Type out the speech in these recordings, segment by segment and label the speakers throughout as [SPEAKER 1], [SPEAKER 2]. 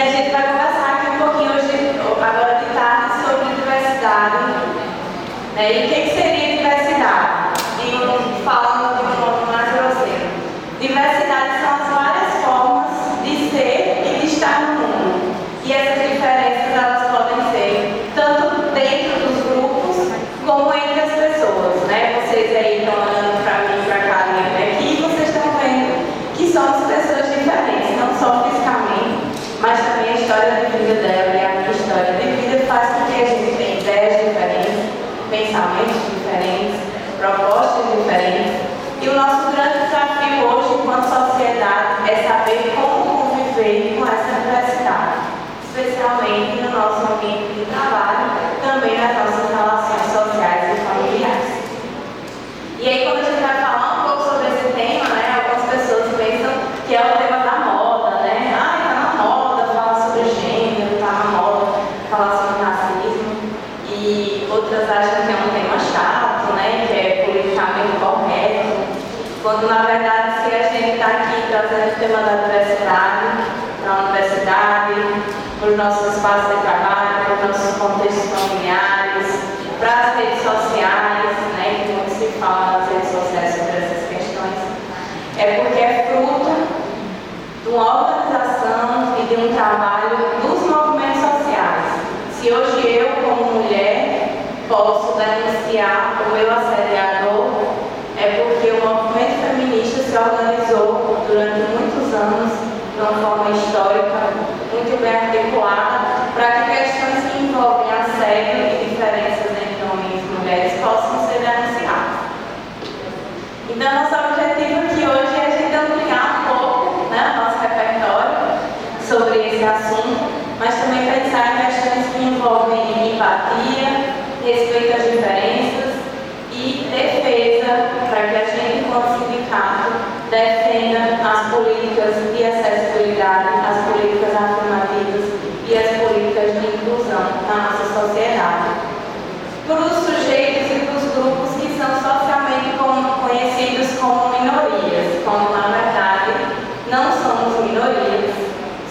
[SPEAKER 1] A gente vai conversar aqui um pouquinho hoje, agora de tarde, sobre diversidade, né? E o que seria diversidade? Falando de um modo mais grosseiro. Diversidade são as várias formas de ser e de estar no mundo. E essas diferenças, elas podem ser tanto dentro dos grupos, como entre as pessoas, né? Vocês aí estão olhando para mim, para cá e aqui, e vocês estão vendo que somos pessoas diferentes, não só fisicamente, mas também a história de vida dela e a minha história de vida faz com que a gente tenha ideias diferentes, pensamentos diferentes, propostas diferentes. E o nosso grande desafio hoje, enquanto sociedade, é saber como conviver com essa diversidade, especialmente no nosso ambiente de trabalho, também nas nossas relações sociais e familiares. E aí, quando a gente vai falar um pouco sobre esse tema, né, algumas pessoas pensam que é o tema da moda, né? Tá na moda falar sobre gênero, tá na moda falar sobre racismo, e outras acham que é um tema chato, né, que é politicamente correto, quando na verdade, se a gente está aqui trazendo o tema da diversidade para a universidade, para os nossos espaços de trabalho, para os nossos contextos familiares, para as redes sociais, né, que muito se fala nas redes sociais sobre essas questões, é porque é fruto de uma organização e de um trabalho dos movimentos sociais. Se hoje eu, como mulher, posso denunciar o meu assediador, é porque o movimento feminista se organizou durante muitos anos de uma forma histórica, muito bem articulada, para que questões que envolvem assédio e diferenças entre homens e mulheres possam ser denunciadas. Então, nosso objetivo aqui hoje é a gente ampliar um pouco, né, o nosso repertório sobre esse assunto, mas também pensar em questões que envolvem empatia, respeito às diferenças e defesa, para que a gente, como sindicato, defenda as políticas de acessibilidade, as políticas afirmativas e as políticas de inclusão na nossa sociedade. Para os sujeitos e para os grupos que são socialmente conhecidos como minorias, quando na verdade não somos minorias,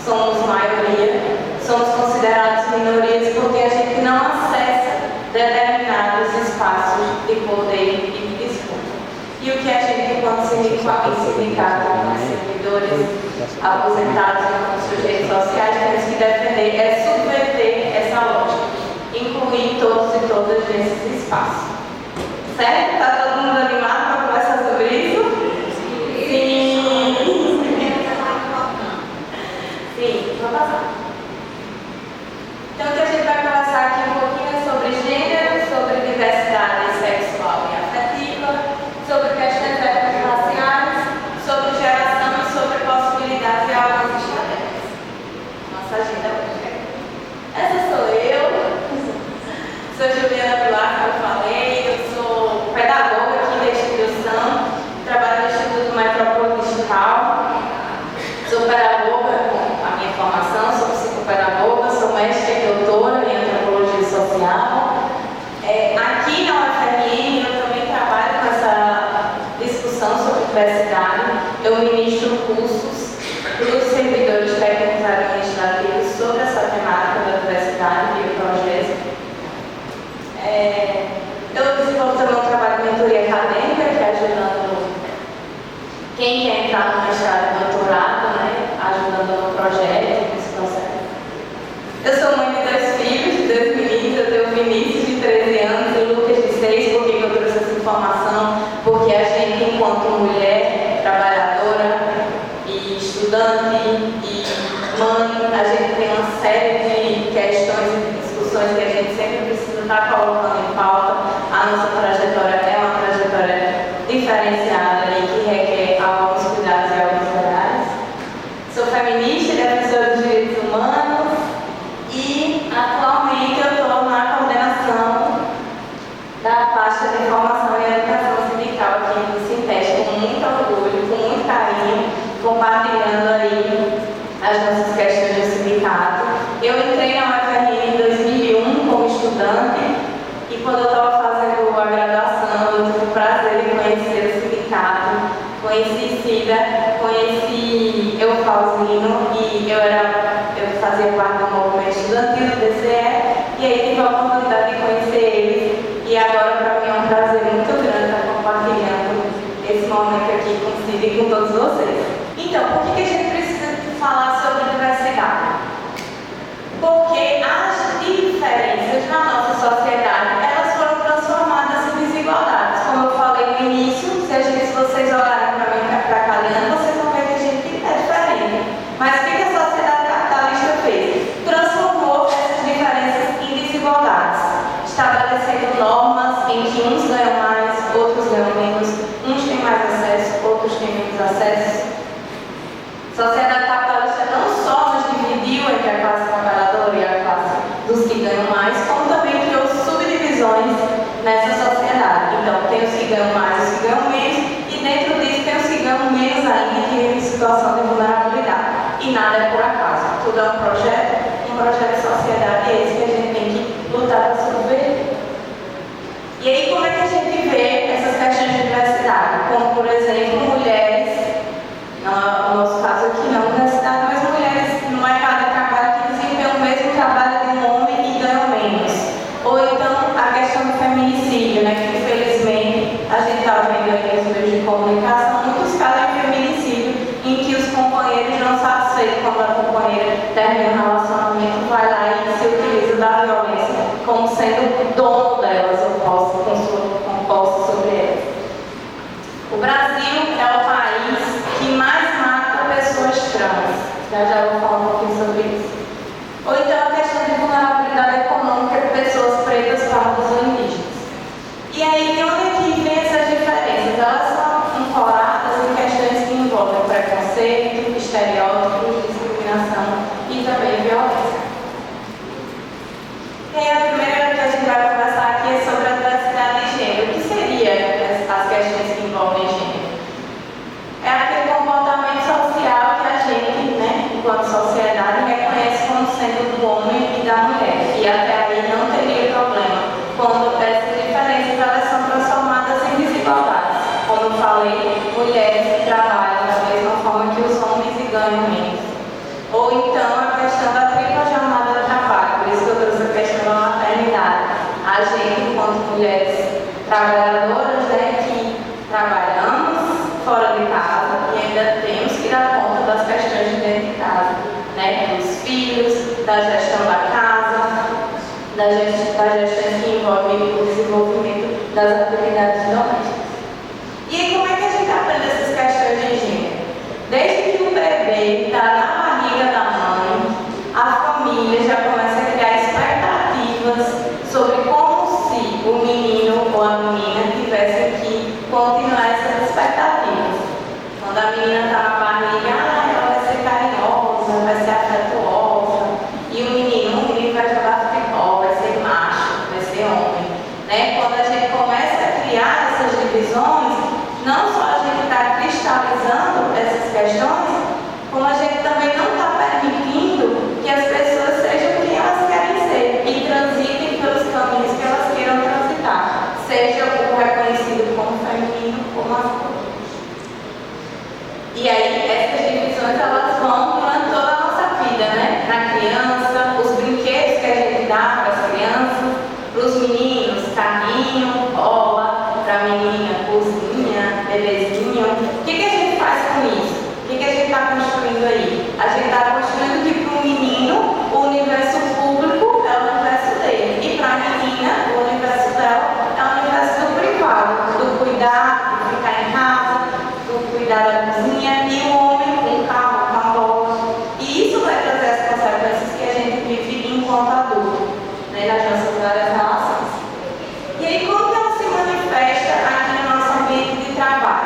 [SPEAKER 1] somos maioria, somos considerados minorias porque a gente não acessa determinados espaços de poder e de disputa. E o que a gente, enquanto sindicato, como servidores aposentados e como sujeitos sociais, temos que defender é subverter essa lógica, incluir todos e todas nesses espaços. Certo? Está todo mundo animado para conversar sobre isso? Sim! Sim, vou passar. Então, o que a gente vai conversar aqui um pouquinho é sobre gênero, sobre diversidade sexual e afetiva, sobre questões étnico-raciais, sobre geração e sobre possibilidades de algumas estratégias. Nossa agenda hoje. Essa sou eu, sou Juliana Pilar, como eu falei, eu sou pedagoga aqui da instituição, trabalho no Instituto Metrópole Digital, sou pedagoga com a minha formação, sou psicopedagoga, sou mestre e doutora em antropologia social. Aqui na UFRN eu também trabalho com essa discussão sobre diversidade. Eu ministro cursos para os servidores técnicos administrativos sobre essa temática da diversidade e o projeto. Eu desenvolvo também um trabalho de mentoria acadêmica, que é ajudando quem quer entrar no mestrado e doutorado, né, ajudando no projeto, nesse processo. Eu sou mãe de 2 filhos, de 2 meninos. Eu tenho o Vinícius, de 13 anos, e o Lucas, de 6. Por que eu trouxe essa informação? Porque a gente, enquanto mulher trabalhadora e estudante e mãe, a gente tem uma série de questões e discussões que a gente sempre precisa estar colocando em pauta. A nossa trajetória é uma trajetória diferenciada e que requer alguns cuidados e alguns olhares. Sou feminista, defensora dos direitos humanos e atualmente eu estou na coordenação da pasta de formação e educação sindical aqui do Sinteste, com muito orgulho, com muito carinho, compartilhando aí as nossas questões do sindicato. Eu entrei na UFRN em 2001 como estudante e quando eu estava fazendo a graduação eu tive o prazer de conhecer o sindicato, conheci Cida, conheci Eufalzino e eu fazia dividir com todos vocês. Então, por que a gente precisa falar sobre diversidade? Porque as diferenças na nossa sociedade, elas foram transformadas em desigualdades. Como eu falei no início, se vocês olharem para mim, para a Caliana, vocês vão ver que a gente é diferente. Mas o que a sociedade capitalista fez? Transformou essas diferenças em desigualdades, estabelecendo normas em que uns ganham mais, outros ganham menos, uns têm mais acesso, outros têm menos acesso. A sociedade capitalista não só nos dividiu entre a classe trabalhadora e a classe dos que ganham mais, como também criou subdivisões nessa sociedade. Então, tem os que ganham mais e os que ganham menos, e dentro disso tem os que ganham menos ainda que em situação de vulnerabilidade. E nada é por acaso. Tudo é um projeto de sociedade, e é esse que a gente tem que lutar para sobreviver. E aí, como é que a gente vê essas questões de diversidade? Como, por exemplo, mulheres, no nosso caso aqui não universidade, mas mulheres no mercado de trabalho que desempenham o mesmo trabalho de um homem e ganham menos. Ou então a questão do feminicídio, né, que infelizmente a gente está vendo aí nos meios de comunicação, muitos casos de feminicídio em que os companheiros não satisfeitos quando a companheira termina um relacionamento, vai lá e se utiliza da violência como sendo dono delas, ou com posse sobre elas. O Brasil é o país que mais mata pessoas trans. Já vou falar um pouquinho sobre isso. Ou então a questão de vulnerabilidade econômica de pessoas pretas, pardas ou indígenas. E aí, de onde é que vem essas diferenças? Elas são ancoradas em questões que envolvem preconceito, estereótipos, discriminação e também violência. E aí, a primeira que a gente vai conversar aqui é sobre a diversidade de gênero. O que seria as questões que envolvem gênero? É aquele comportamento social que a gente, né, enquanto sociedade, reconhece como sendo do homem e da mulher. E até aí não teria problema quando essas diferenças elas são transformadas em desigualdades. Como eu falei, mulheres que trabalham da mesma forma que os homens e ganham menos. Ou então a questão da tripla jornada de trabalho, por isso que eu trouxe a questão da maternidade. A gente, enquanto mulheres trabalhadoras, né, que trabalhamos fora de casa e ainda temos que dar conta das questões de dentro de casa, né, dos filhos, da gestão da casa, das gestões que envolvem o desenvolvimento das atividades domésticas. E aí, como é que a gente aprende essas questões de gênero? Desde que o bebê está na barriga da mãe, a família já começa a criar expectativas sobre como se o menino ou a menina tivesse que continuar essas expectativas. Quando a menina está na barriga, ela vai ser carinhosa, vai ser afetuosa. E o menino vai jogar futebol, vai ser macho, vai ser homem. Né? Quando a gente começa a criar essas divisões, não só a gente está cristalizando essas questões, como a gente também não está permitindo que as pessoas sejam quem elas querem ser e transitem pelos caminhos que elas queiram transitar, seja o reconhecido como feminino ou masculino. E aí, essas divisões elas vão durante toda a nossa vida, né? Na criança, os brinquedos que a gente dá para as crianças, para os meninos, carrinho, bola, para a menina, cozinha, bebezinho. O que a gente faz com isso? O que a gente está construindo aí? A gente está construindo que para o menino, o universo público é o universo dele. E para a menina, o universo dela é o universo do privado, do cuidar, de ficar em casa, do cuidar da cozinha, e o homem com o carro, com a bola. E isso vai trazer as consequências que a gente vive enquanto adulto, né, nas nossas várias relações. E aí, como que ela se manifesta aqui no nosso ambiente de trabalho?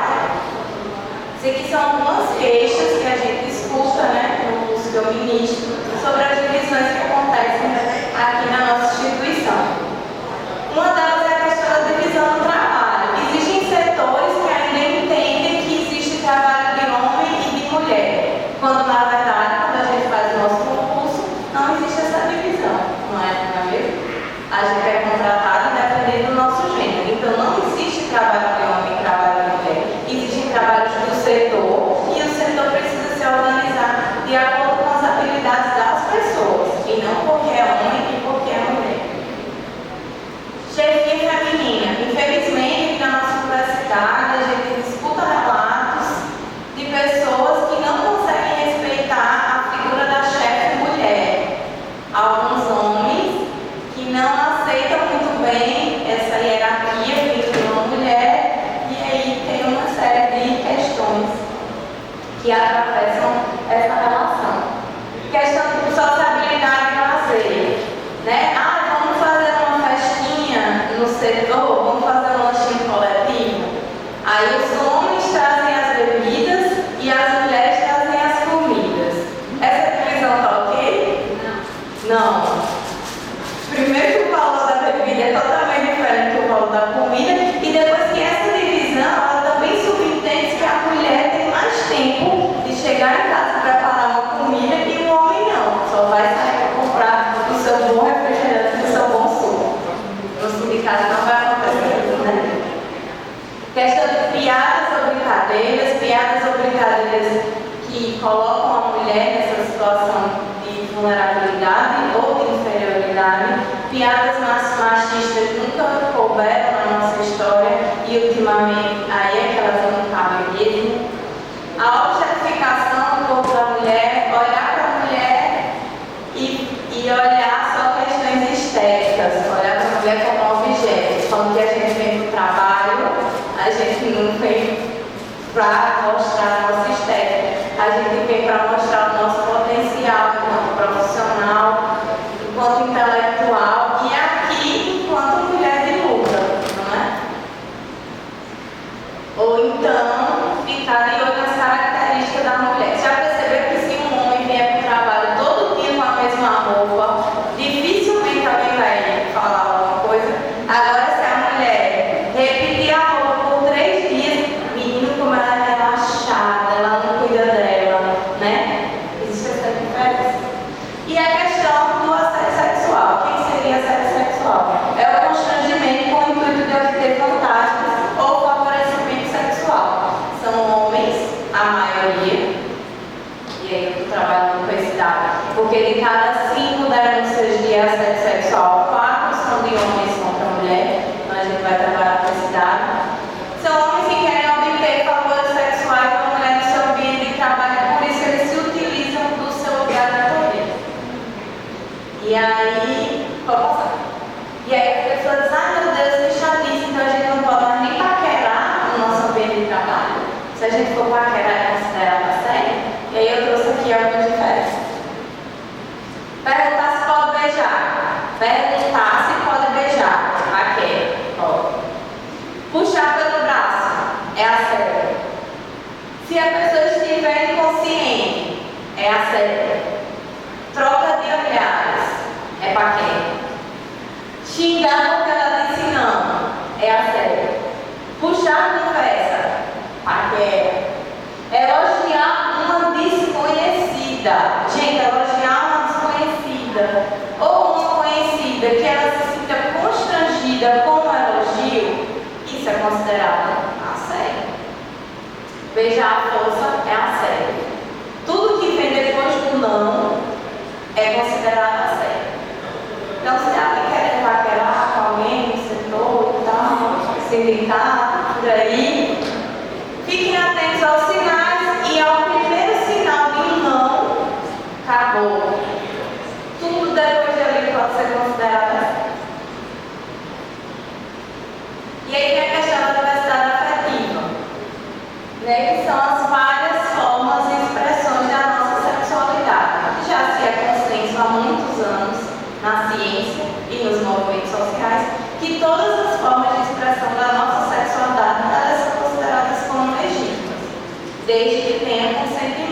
[SPEAKER 1] Isso aqui são algumas queixas que a gente escuta, né, no curso que eu ministro, sobre as divisões que acontecem aqui na nossa instituição. Uma delas é a questão da divisão do trabalho. Existem setores que ainda entendem que existe trabalho de homem e de mulher, quando na verdade, quando a gente faz o nosso concurso, não existe essa divisão, não é mesmo? A gente é contratado independente do nosso gênero. Então não existe trabalho de homem e trabalho de mulher. Existem trabalhos do setor e o setor precisa se organizar de acordo com as habilidades das pessoas, e não porque é homem e porque é mulher. Chefia feminina. Infelizmente, na nossa universidade, a gente escuta relatos que atravessam essa relação. Questão de sociabilidade e lazer, né? Ah, vamos fazer uma festinha no setor, vamos fazer um lanchinho coletivo. Aí os homens trazem as bebidas e as mulheres trazem as comidas. Essa divisão tá ok? Não. Primeiro que o valor da bebida é totalmente diferente do valor da comida, e depois que essa divisão, ela também subentende que a mulher tem mais tempo de chegar em casa e preparar uma comida e o homem não. Só vai sair para comprar o seu bom refrigerante e o seu bom suco. No sindicato não vai acontecer isso, né? Questão de piadas ou brincadeiras que colocam a mulher nessa situação de vulnerabilidade ou de inferioridade. Piadas machistas nunca couberam na nossa história e ultimamente aí é que elas não cabem mesmo. A objetificação do corpo da mulher, olhar para a mulher e olhar só questões estéticas, olhar para a mulher como objeto. Quando que a gente vem para o trabalho, a gente não vem para mostrar a nossa estética, a gente vem para mostrar o nosso potencial enquanto profissional, enquanto intelectual e aqui enquanto mulher de luta, não é? Ou então, ficar de olho nas características da mulher. Já percebeu que se um homem vier para o trabalho todo dia com a mesma roupa, dificilmente alguém vai falar alguma coisa? Agora, se a mulher repetir a roupa por 3 dias, menino, como ela é relaxada, ela não cuida dela, né? Existe essa diferença. E a questão do assédio sexual. Quem seria assédio sexual? É o constrangimento com o intuito de obter vantagens ou favorecimento sexual. São homens, a maioria, e aí eu trabalho na universidade, porque de cada 5 denúncias de assédio sexual, 4 são de homens contra mulher, então a gente vai trabalhar na universidade. São homens que querem obter favores sexuais da mulher no seu ambiente de trabalho, por isso eles se utilizam do seu lugar de poder. E aí, pode passar. E aí as pessoas dizem, ah, meu Deus, que chatice, então a gente não pode mais nem paquerar no nosso ambiente de trabalho. Se a gente for paquerar, é considerado assédio. E aí eu trouxe aqui algumas diferenças. Perguntar se pode beijar. Perguntar se pode beijar. Paquera. Pode. Puxar pelo braço. É assédio. Se a pessoa estiver inconsciente, é assédio. Troca de olhares. É paquera. Xingar porque ela disse não. É assédio. Puxar a conversa. Paquera. Elogiar uma desconhecida. Gente, elogiar uma desconhecida ou uma conhecida que ela se sinta constrangida com o elogio, isso é considerado assédio. Beijar a força é assédio. Tudo que vem depois do não é considerado assédio. Então, se alguém quer paquerar com alguém no setor e tal, sindicato, por aí, fiquem atentos aos sinais e ao primeiro sinal de um não, acabou. Tudo depois de ali pode ser considerado assim. E aí vem a questão da diversidade afetiva, né, que são as várias formas e expressões da nossa sexualidade. Já se é consenso há muitos anos na ciência e nos movimentos sociais que todas as formas de expressão da nossa sexualidade elas são consideradas como legítimas, desde que tenha consentimento.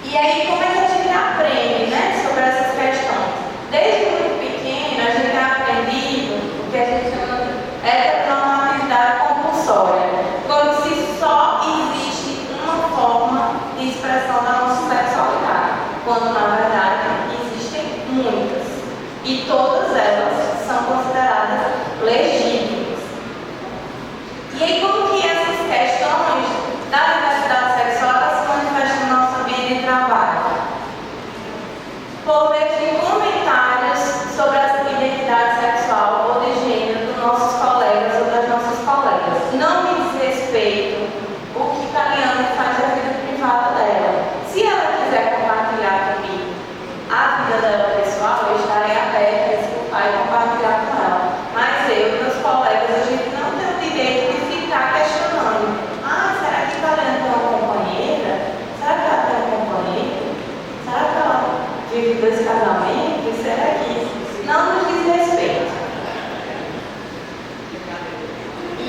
[SPEAKER 1] E aí, como é que a gente aprende, né, sobre essas questões? Desde muito pequeno, a gente tem aprendido o que a gente chama de heteronormatividade compulsória, como se só existe uma forma de expressão da nossa sexualidade, quando na verdade existem muitas. E todas elas são consideradas legítimas. E aí, como que essas questões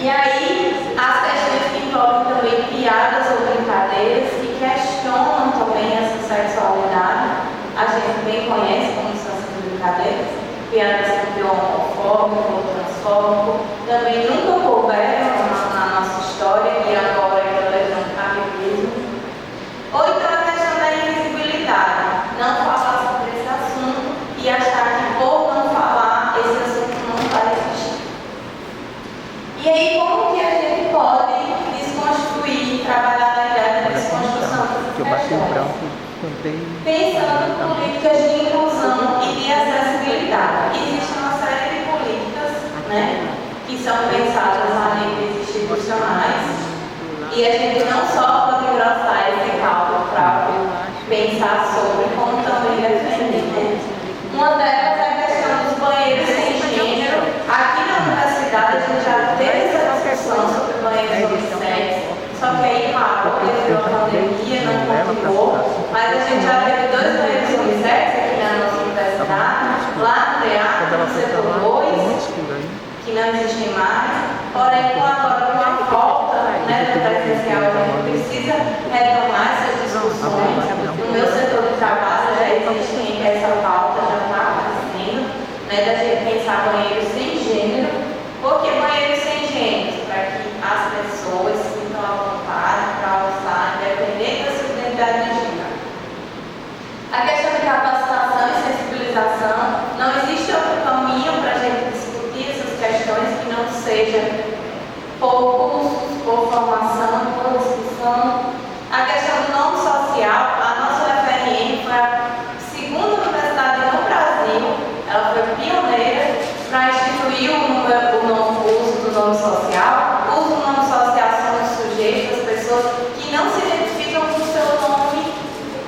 [SPEAKER 1] E aí, as questões que envolvem também piadas ou brincadeiras que questionam também essa sexualidade, a gente bem conhece como são essas brincadeiras, piadas com teor homofóbico ou transfóbico, também nunca couberam na nossa história e agora é levando cabelismo. Ou então a questão da invisibilidade, não falar sobre esse assunto e achar que por não falar, esse assunto não vai existir. E aí, como que a gente pode desconstruir, trabalhar na ideia da desconstrução dessas questões? Pensando em políticas de inclusão e de acessibilidade. Existe uma série de políticas, né, que são pensadas a níveis institucionais e a gente não só pode engrossar esse caldo para pensar sobre, como também defender. Né? Uma delas é a questão dos banheiros sem gênero. Aqui na universidade a gente já teve essa discussão sobre banheiros unissex, só que aí parou devido à pandemia, não continuou, mas a gente já teve 2 banheiros unissex aqui na nossa universidade, lá no teatro, no setor 2, que não existem mais, porém agora com a volta, né, do presencial, a gente precisa retomar essas discussões. No meu setor de trabalho já existe essa pauta, já está aparecendo, né, da gente pensar banheiros sem gênero. Por que banheiros sem gênero? Para que as pessoas se sintam à vontade para usar, independente da sua identidade de gênero. A questão de capacitação e sensibilização, não existe outro caminho para a gente discutir essas questões que não seja por cursos, por formação, por discussão. A questão do nome social, a nossa UFRN foi a segunda universidade no Brasil, ela foi pioneira para instituir o uso do nome social. O uso do nome social são os sujeitos, as pessoas que não se identificam com o seu nome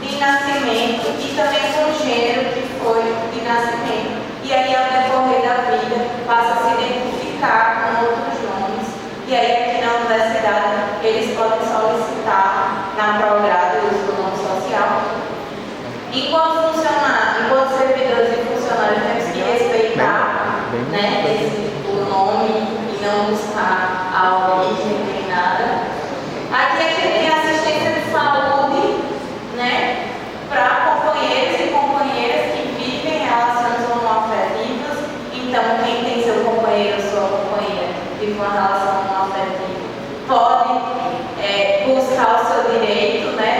[SPEAKER 1] de nascimento e também com o gênero que foi de nascimento. E aí, ao decorrer da vida, passa a se identificar com outros nomes. E aí, aqui na universidade, eles podem solicitar na prograde o uso do nome social. Enquanto servidores e funcionários, temos que respeitar, né, o nome e não buscar a origem nem nada. Aqui a gente tem assistência de saúde, né, para companheiros e companheiras que vivem relações homoafetivas. Então, quem tem seu companheiro ou sua companheira vive uma relação homoafetiva pode buscar o seu direito, né,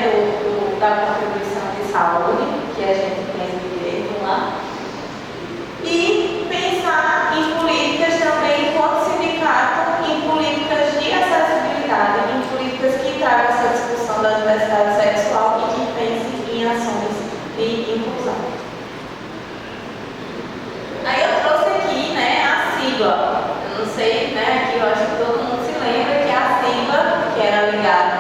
[SPEAKER 1] da contribuição de saúde, que a gente tem esse direito lá. E pensar em políticas também, enquanto sindicato, em políticas de acessibilidade, em políticas que tragam essa discussão da diversidade sexual e que pensem em ações de inclusão. Aí eu trouxe aqui, né, a sigla. Eu não sei, né, aqui eu acho que todo mundo se lembra que a sigla, que era ligada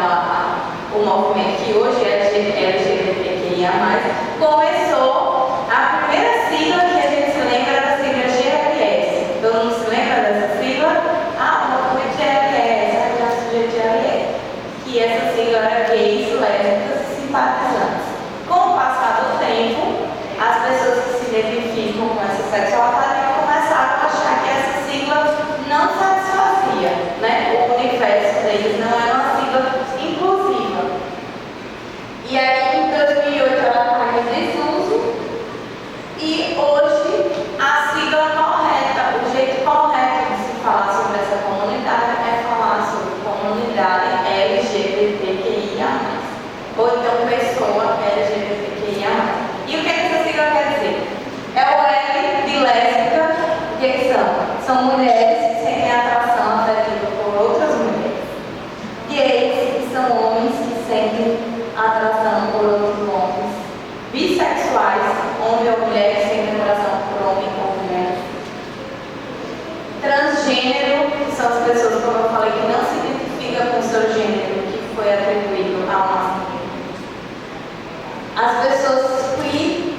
[SPEAKER 1] ao movimento que hoje é LGBTQIA+, começou, a primeira sigla que a gente se lembra era a sigla GLS. Todo mundo se lembra dessa sigla? O movimento GLS, a Organização de GLS. Que essa sigla era gays, lésbicas e simpatizantes. Com o passar do tempo, as pessoas que se identificam com essa sexualidade começaram a achar que essa sigla não satisfazia, né? O universo deles não era uma sigla inclusiva. E aí, em 2008, ela caiu em desuso e hoje a sigla correta, o jeito correto de se falar sobre essa comunidade é falar sobre comunidade LGBTQIA+, ou então pessoa LGBTQIA+. E o que essa sigla quer dizer? É o L de lésbica, que são mulheres que sentem atração afetiva por outras mulheres. Gays, que são homens que sentem atração por outros homens. Bissexuais, homem ou mulher que sentem atração por homem ou mulher. Transgênero, que são as pessoas, como eu falei, que não se identificam com o seu gênero, que foi atribuído ao masculino. As pessoas queer,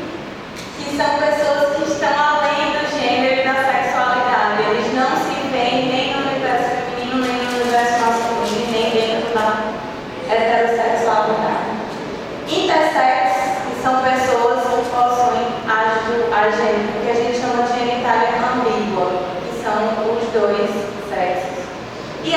[SPEAKER 1] que são pessoas que estão além do gênero e da sexualidade. Eles não se veem nem no universo feminino, nem no universo masculino, nem dentro da heterossexualidade. Intersex, que são pessoas que possuem o que a gente chama de genitália ambígua, que são os dois sexos. E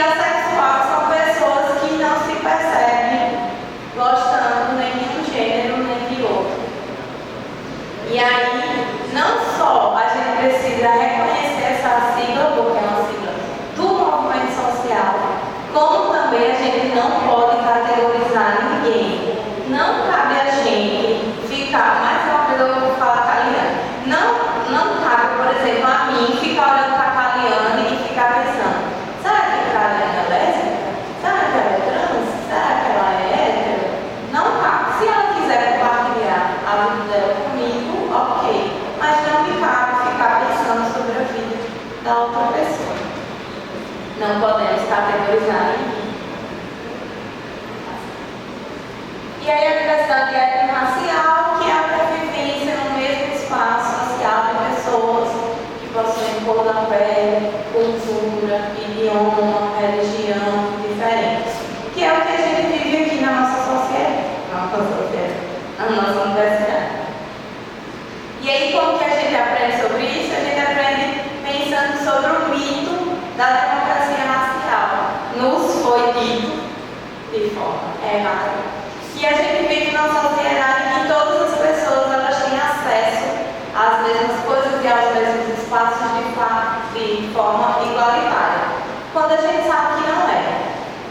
[SPEAKER 1] uma pessoa. Não podemos categorizar ninguém. E aí a diversidade étnico-racial, que é a convivência no mesmo espaço social de pessoas que possuem cor da pele, cultura, idioma, religião diferentes. Que é o que a gente vive aqui na nossa sociedade, na nossa universidade. E aí, como que a gente aprende sobre isso? A gente aprende pensando sobre o mito da democracia racial. Nos foi dito de forma errada. E a gente vive numa sociedade em que todas as pessoas elas têm acesso às mesmas coisas e aos mesmos espaços de forma igualitária. Quando a gente sabe que não é.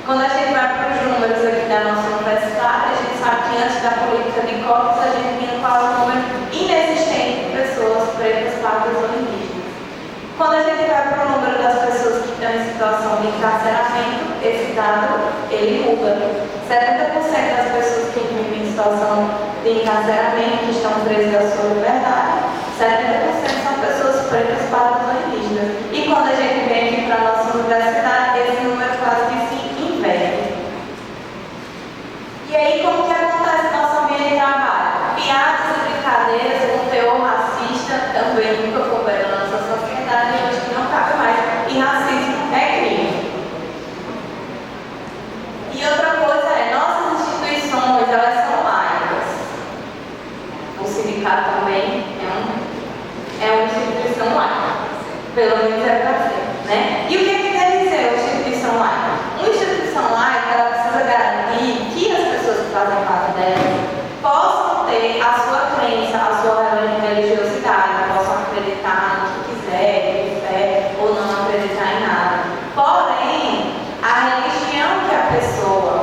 [SPEAKER 1] Quando a gente vai para os números aqui da nossa universidade, a gente sabe que antes da política de cotas a gente tinha quase um número inexistente de pessoas pretas, pardas ou indígenas. Quando a gente vai para o número das pessoas que estão em situação de encarceramento, esse dado ele muda. 70% das pessoas que vivem em situação de encarceramento, que estão presas à sua liberdade, 70% são pessoas pretas, pardas ou indígenas. E quando a gente vem aqui para a nossa universidade, esse número quase que se inverte. E aí, como que acontece no nosso ambiente de trabalho? Piadas e brincadeiras com teor racista também nunca couberam na nossa sociedade e hoje não cabe mais. E racismo é crime. E outra coisa é, nossas instituições, elas são laicas. O sindicato também é uma instituição laica. Pelo menos é para ser, né? E o que quer dizer uma instituição laica? Uma instituição laica, ela precisa garantir que as pessoas que fazem parte dela possam ter a sua crença, a sua religiosidade, possam acreditar no que quiser, de fé, ou não acreditar em nada. Porém, a religião que a pessoa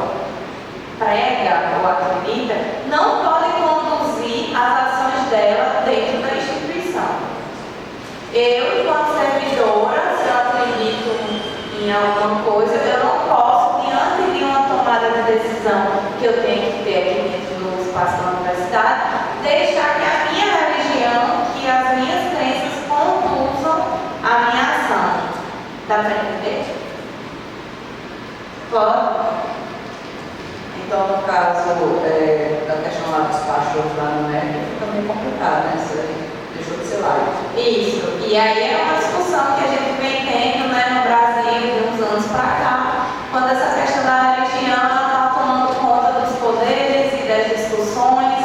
[SPEAKER 1] prega ou acredita não pode conduzir as ações dela dentro da instituição. Eu, enquanto servidora, se eu acredito em alguma coisa, eu não posso, diante de uma tomada de decisão que eu tenho que ter aqui dentro do espaço da universidade, deixar que a minha religião, que as minhas crenças conduzam a minha ação. Dá para entender? Pode?
[SPEAKER 2] Então, no caso da questão lá dos pastores lá no MEC, fica meio complicado, né? Isso aí deixou de ser laico.
[SPEAKER 1] Isso. E aí é uma discussão que a gente vem tendo, né, no Brasil de uns anos para cá, quando essa questão da religião está tomando conta dos poderes e das discussões,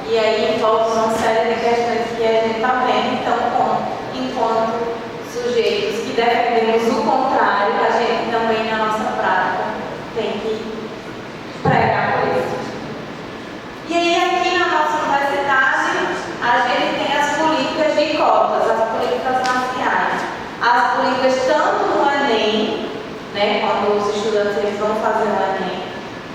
[SPEAKER 1] e aí envolve uma série de questões que a gente está vendo. Então, enquanto sujeitos que defendemos o contrário, a gente também, na nossa prática, tem que pregar por isso. E aí, aqui na nossa universidade, a gente tem as políticas de cotas, as políticas raciais. As políticas tanto no Enem, né, quando os estudantes eles vão fazer o Enem,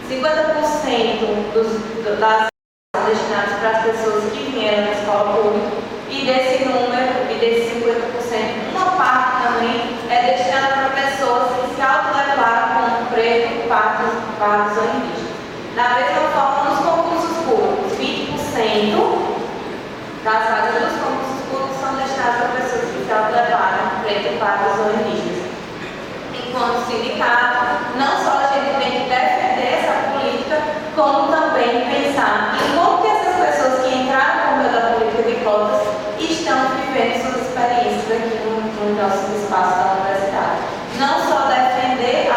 [SPEAKER 1] 50% das são destinadas para as pessoas que vieram da escola pública, e desse número, e desse 50%, uma parte também é destinada para pessoas que se autodeclaram como preto, pardos ou indígenas. Da mesma forma, nos concursos públicos, 20% das vagas dos concursos públicos são destinadas para pessoas que se autodeclaram preto, pardos ou indígenas. Enquanto sindicato, não só a gente tem que defender essa política, como também pensar em como que essas pessoas que entraram no meio da política de cotas estão vivendo suas experiências aqui no nosso espaço da universidade. Não só defender a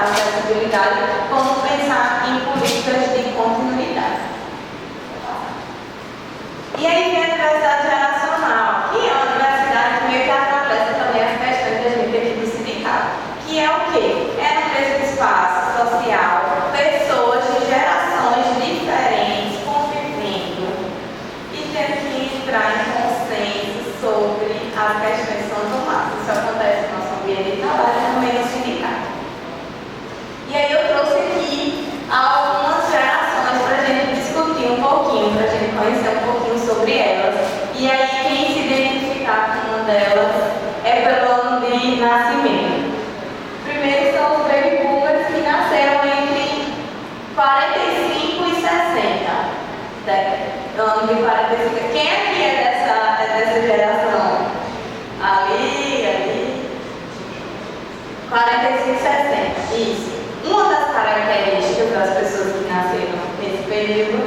[SPEAKER 1] acessibilidade, como pensar em políticas de continuidade. E aí vem a diversidade geracional, que é uma diversidade que meio que atravessa também as questões que a gente tem aqui do sindicato. Que é o quê? É no mesmo espaço social, pessoas de gerações diferentes convivendo e tendo que entrar em consenso sobre as questões que são tomadas. Isso acontece no nosso ambiente de trabalho e também no sindicato. E aí eu trouxe aqui algumas gerações para a gente discutir um pouquinho, para a gente conhecer um pouquinho sobre elas. E aí quem se identificar com uma delas é pelo ano de nascimento. Primeiro são os baby boomers que nasceram entre 45 e 60. Ano de 45. Quem aqui é dessa geração? Ali. 45, 60, isso. Uma das características das pessoas que nasceram nesse período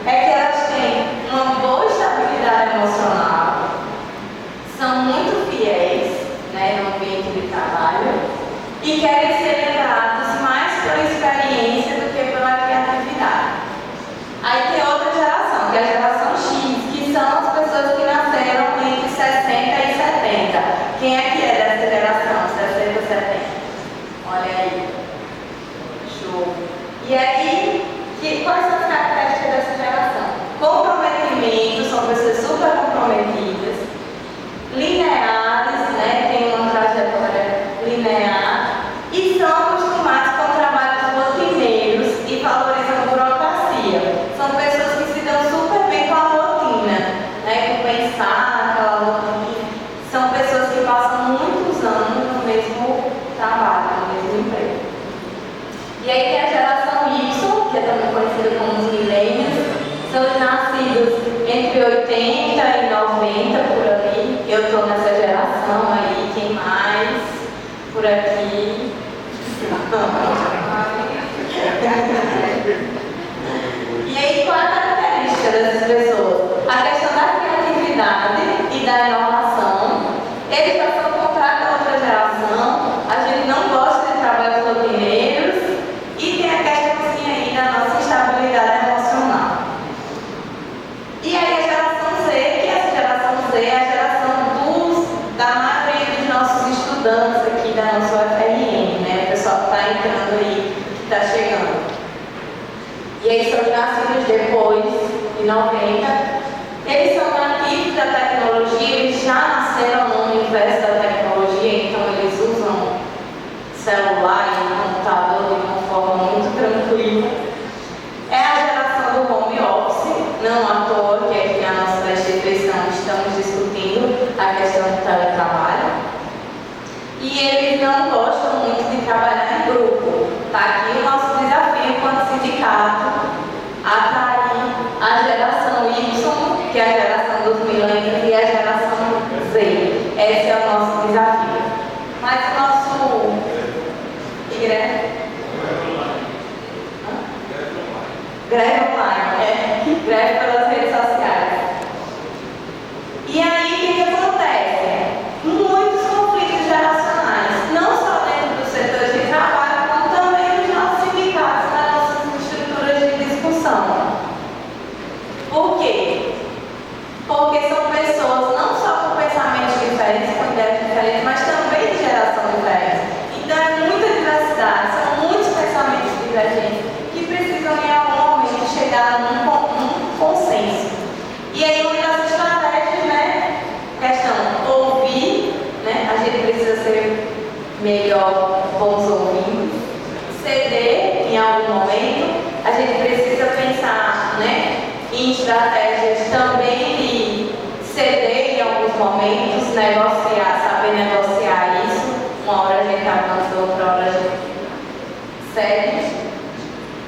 [SPEAKER 1] é que elas têm uma boa estabilidade emocional, são muito fiéis, né, no ambiente de trabalho e querem ser lembrados mais pela experiência do que pela criatividade. Aí tem outra geração, que é a geração X, que são as pessoas que nasceram entre 60 e 70. Quem é que é dessa geração, 60 e 70? Olha aí. Show. E aí, quais são as características dessa geração? Comprometimento, são pessoas super comprometidas, lineares, né, tem uma trajetória linear, e são acostumados com trabalhos rotineiros e valorizam a burocracia. São pessoas que se dão super bem com a rotina, né, com pensar, aquela rotina. São pessoas que passam muitos anos no mesmo trabalho, no mesmo emprego. E aí tem a geração Y, que é também conhecida como os millennials, são nascidos entre 80 e 90 por ali. Eu estou nessa geração aí, quem mais por aqui? E aí qual é a característica dessas pessoas? A questão da criatividade e da inovação. Eles já são o contrário da outra geração. A gente não gosta de trabalhos rotineiros. E tem a questãozinha aí da nossa estabilidade emocional. E aí a geração Z, que essa geração Z é a geração da maioria dos nossos estudantes aqui da nossa UFRN, né? O pessoal que está entrando aí, que está chegando. E eles são nascidos depois de 90. Eles são nativos da tecnologia, eles já nasceram no universo da tecnologia, então eles usam celular e computador de uma forma muito tranquila. É a geração do home office, não à toa que aqui na nossa instituição estamos discutindo a questão do teletrabalho. E eles não gostam muito de trabalhar em grupo. Está aqui o nosso desafio enquanto sindicato, atrair a geração Y, que é a geração dos millennials, e a geração Z. Esse é o nosso desafio. Mas o nosso greve online, greve pelas redes sociais. E aí, o que acontece? Muitos conflitos geracionais, não só dentro dos setores de trabalho, como também nos nossos sindicatos, nas nossas estruturas de discussão. Por quê? Porque são pessoas não só com pensamentos diferentes, com ideias diferentes, mas também de geração diferente. Então é muita diversidade, são muitos pensamentos divergentes que precisam em algum momento chegar num consenso. E aí uma das estratégias, né, questão ouvir, né, a gente precisa ser melhor bons ouvintes, ceder em algum momento, a gente precisa pensar, né, em estratégias também de ceder em alguns momentos, negociar, saber negociar isso. Uma hora a gente avança, outra hora a gente cede.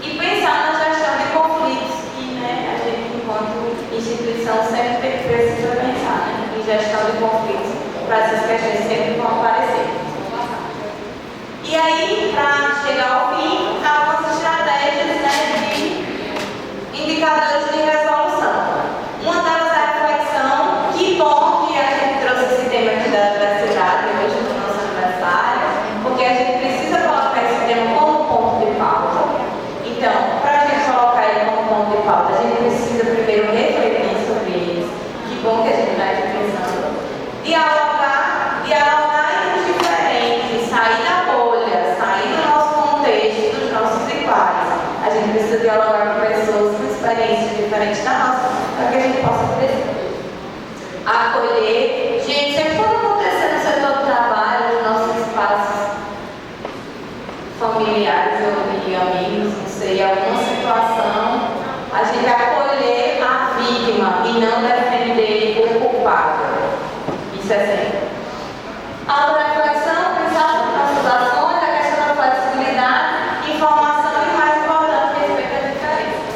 [SPEAKER 1] E pensar na gestão de conflitos, que, né, a gente, enquanto instituição, sempre precisa pensar, né, em gestão de conflitos, para essas questões sempre vão aparecer. E aí, para chegar ao fim, algumas estratégias, né, de indicadores de resolução. Uma delas é a reflexão. Que bom que a gente trouxe esse tema aqui da diversidade hoje no nosso aniversário, porque a gente precisa colocar esse tema como ponto de pauta. Então, para a gente colocar ele como ponto de pauta, a gente precisa primeiro refletir sobre eles. Que bom que a gente está aqui pensando. Dialogar entre os diferentes, sair da bolha, sair do nosso contexto, dos nossos iguais. A gente precisa dialogar com pessoas com experiências diferentes da nossa, para que a gente possa crescer. Acolher. Gente, sempre quando acontecer no setor do trabalho, nos nossos espaços familiares ou de amigos, não sei, alguma situação, a gente acolher a vítima e não defender o culpado. Isso é sempre. Autoreflexão, pensar sobre nossas ações, a questão da flexibilidade, informação e, mais importante, respeito às diferenças.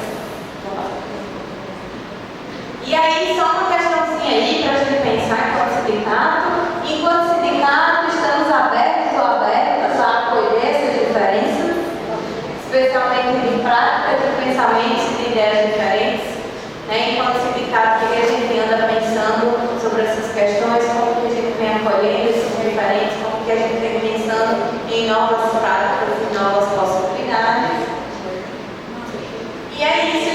[SPEAKER 1] E aí, só uma questãozinha aí para a gente pensar enquanto sindicato. Enquanto sindicato, estamos abertos ou abertas a em novas práticas, em novas possibilidades. E é isso.